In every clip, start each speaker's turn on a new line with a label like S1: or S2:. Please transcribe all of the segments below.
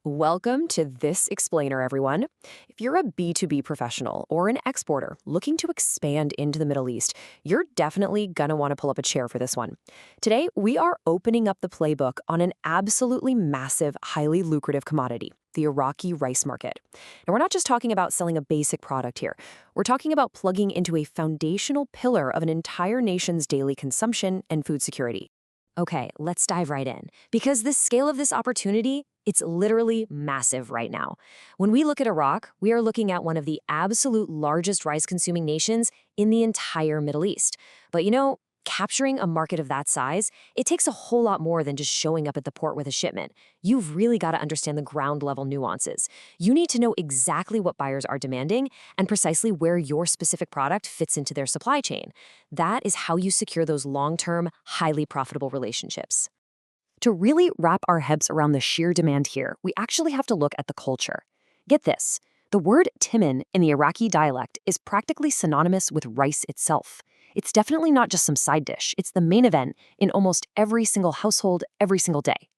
S1: Welcome to this explainer, everyone. If you're a B2B professional or an exporter looking to expand into the Middle East, you're definitely going to want to pull up a chair for this one. Today, we are opening up the playbook on an absolutely massive, highly lucrative commodity, the Iraqi rice market. And we're not just talking about selling a basic product here. We're talking about plugging into a foundational pillar of an entire nation's daily consumption and food security. Okay, let's dive right in. Because the scale of this opportunity, it's literally massive right now. When we look at Iraq, we are looking at one of the absolute largest rice-consuming nations in the entire Middle East. But capturing a market of that size, it takes a whole lot more than just showing up at the port with a shipment. You've really got to understand the ground-level nuances. You need to know exactly what buyers are demanding and precisely where your specific product fits into their supply chain. That is how you secure those long-term, highly profitable relationships. To really wrap our heads around the sheer demand here, we actually have to look at the culture. Get this, the word timin in the Iraqi dialect is practically synonymous with rice itself. It's definitely not just some side dish, it's the main event in almost every single household, every single day.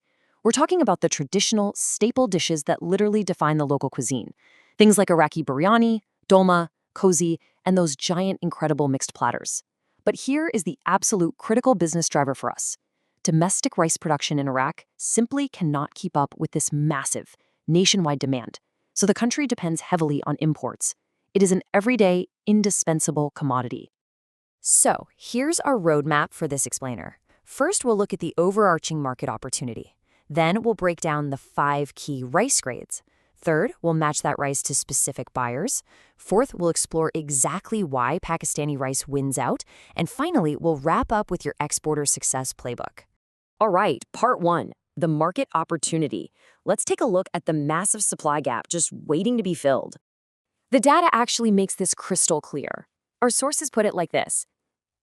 S1: We're talking about the traditional, staple dishes that literally define the local cuisine. Things like Iraqi biryani, dolma, cozy, and those giant, incredible mixed platters. But here is the absolute critical business driver for us. Domestic rice production in Iraq simply cannot keep up with this massive, nationwide demand, so the country depends heavily on imports. It is an everyday, indispensable commodity. So, here's our roadmap for this explainer. First, we'll look at the overarching market opportunity. Then, we'll break down the 5 key rice grades. Third, we'll match that rice to specific buyers. Fourth, we'll explore exactly why Pakistani rice wins out. And finally, we'll wrap up with your exporter success playbook. All right, part 1, the market opportunity. Let's take a look at the massive supply gap just waiting to be filled. The data actually makes this crystal clear. Our sources put it like this.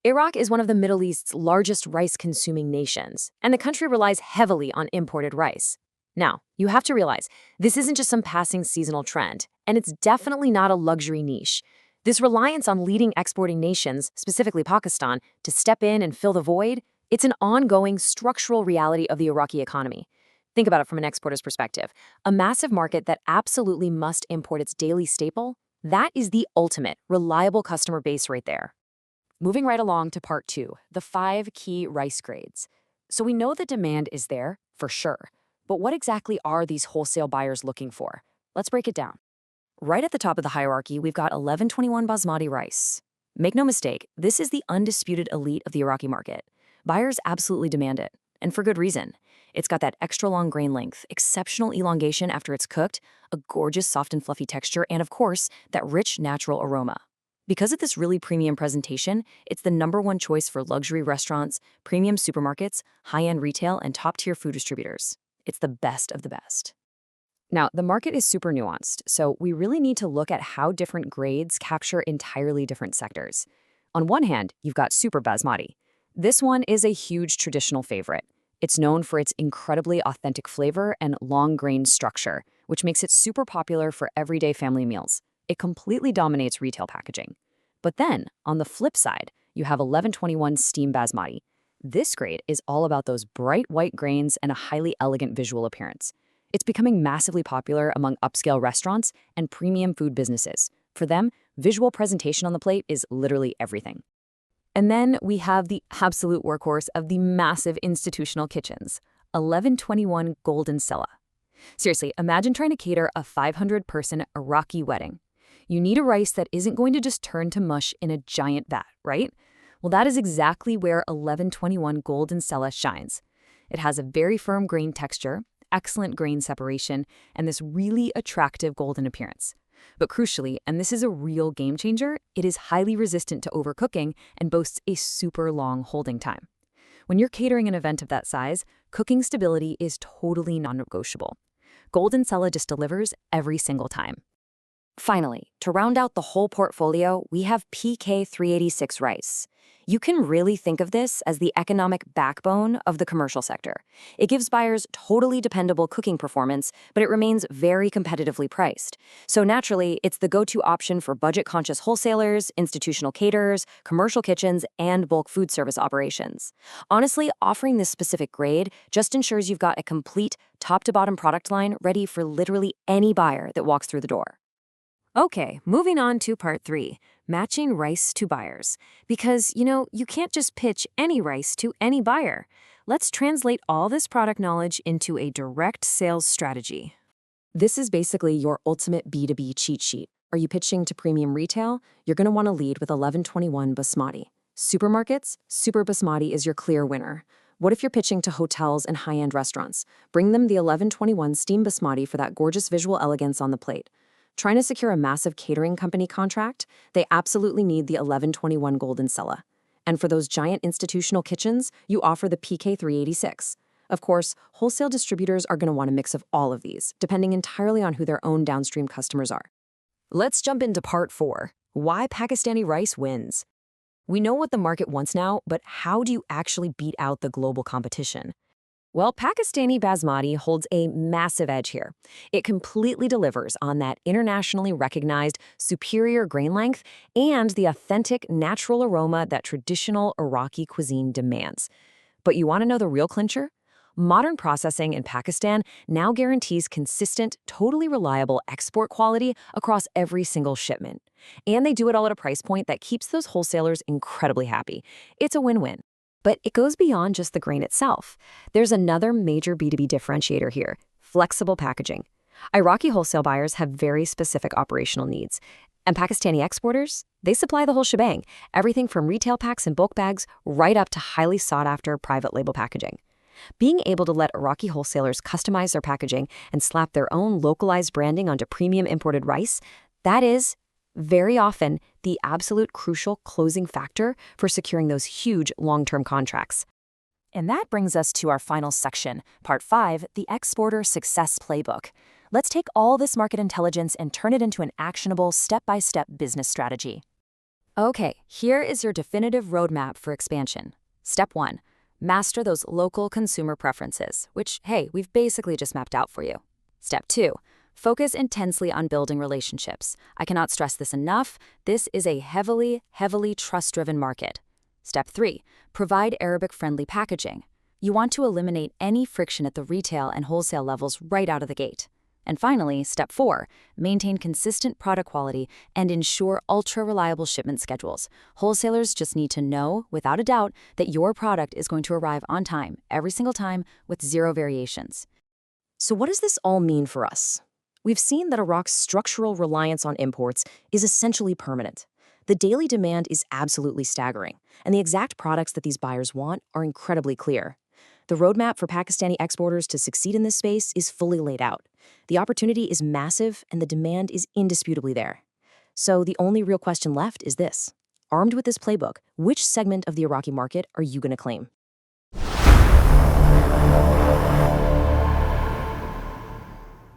S1: Iraq is one of the Middle East's largest rice-consuming nations, and the country relies heavily on imported rice. Now, you have to realize, this isn't just some passing seasonal trend, and it's definitely not a luxury niche. This reliance on leading exporting nations, specifically Pakistan, to step in and fill the void, it's an ongoing structural reality of the Iraqi economy. Think about it from an exporter's perspective. A massive market that absolutely must import its daily staple, that is the ultimate, reliable customer base right there. Moving right along to part 2, the 5 key rice grades. So we know the demand is there, for sure. But what exactly are these wholesale buyers looking for? Let's break it down. Right at the top of the hierarchy, we've got 1121 Basmati rice. Make no mistake, this is the undisputed elite of the Iraqi market. Buyers absolutely demand it, and for good reason. It's got that extra long grain length, exceptional elongation after it's cooked, a gorgeous soft and fluffy texture, and of course, that rich natural aroma. Because of this really premium presentation, it's the #1 choice for luxury restaurants, premium supermarkets, high-end retail, and top-tier food distributors. It's the best of the best. Now, the market is super nuanced, so we really need to look at how different grades capture entirely different sectors. On one hand, you've got Super Basmati. This one is a huge traditional favorite. It's known for its incredibly authentic flavor and long grain structure, which makes it super popular for everyday family meals. It completely dominates retail packaging. But then, on the flip side, you have 1121 Steam Basmati. This grade is all about those bright white grains and a highly elegant visual appearance. It's becoming massively popular among upscale restaurants and premium food businesses. For them, visual presentation on the plate is literally everything. And then we have the absolute workhorse of the massive institutional kitchens, 1121 Golden Sella. Seriously, imagine trying to cater a 500-person Iraqi wedding. You need a rice that isn't going to just turn to mush in a giant vat, right? Well, that is exactly where 1121 Golden Sella shines. It has a very firm grain texture, excellent grain separation, and this really attractive golden appearance. But crucially, and this is a real game changer, it is highly resistant to overcooking and boasts a super long holding time. When you're catering an event of that size, cooking stability is totally non-negotiable. Golden Sella just delivers every single time. Finally, to round out the whole portfolio, we have PK386 rice. You can really think of this as the economic backbone of the commercial sector. It gives buyers totally dependable cooking performance, but it remains very competitively priced. So naturally, it's the go-to option for budget-conscious wholesalers, institutional caterers, commercial kitchens, and bulk food service operations. Honestly, offering this specific grade just ensures you've got a complete top-to-bottom product line ready for literally any buyer that walks through the door. Okay, moving on to part 3, matching rice to buyers. Because, you can't just pitch any rice to any buyer. Let's translate all this product knowledge into a direct sales strategy. This is basically your ultimate B2B cheat sheet. Are you pitching to premium retail? You're going to want to lead with 1121 Basmati. Supermarkets? Super Basmati is your clear winner. What if you're pitching to hotels and high-end restaurants? Bring them the 1121 Steam Basmati for that gorgeous visual elegance on the plate. Trying to secure a massive catering company contract? They absolutely need the 1121 Golden Sella. And for those giant institutional kitchens, you offer the PK386. Of course, wholesale distributors are going to want a mix of all of these, depending entirely on who their own downstream customers are. Let's jump into part 4, why Pakistani rice wins. We know what the market wants now, but how do you actually beat out the global competition? Well, Pakistani Basmati holds a massive edge here. It completely delivers on that internationally recognized superior grain length and the authentic natural aroma that traditional Iraqi cuisine demands. But you want to know the real clincher? Modern processing in Pakistan now guarantees consistent, totally reliable export quality across every single shipment. And they do it all at a price point that keeps those wholesalers incredibly happy. It's a win-win. But it goes beyond just the grain itself. There's another major B2B differentiator here, flexible packaging. Iraqi wholesale buyers have very specific operational needs. And Pakistani exporters, they supply the whole shebang, everything from retail packs and bulk bags right up to highly sought-after private label packaging. Being able to let Iraqi wholesalers customize their packaging and slap their own localized branding onto premium imported rice, that is, very often, the absolute crucial closing factor for securing those huge long-term contracts. And that brings us to our final section, part 5, the Exporter Success Playbook. Let's take all this market intelligence and turn it into an actionable, step-by-step business strategy. Okay, here is your definitive roadmap for expansion. Step 1, master those local consumer preferences, which, hey, we've basically just mapped out for you. Step 2, focus intensely on building relationships. I cannot stress this enough. This is a heavily trust-driven market. Step 3, provide Arabic-friendly packaging. You want to eliminate any friction at the retail and wholesale levels right out of the gate. And finally, step 4, maintain consistent product quality and ensure ultra-reliable shipment schedules. Wholesalers just need to know, without a doubt, that your product is going to arrive on time, every single time, with zero variations. So what does this all mean for us? We've seen that Iraq's structural reliance on imports is essentially permanent. The daily demand is absolutely staggering, and the exact products that these buyers want are incredibly clear. The roadmap for Pakistani exporters to succeed in this space is fully laid out. The opportunity is massive, and the demand is indisputably there. So the only real question left is this. Armed with this playbook, which segment of the Iraqi market are you going to claim?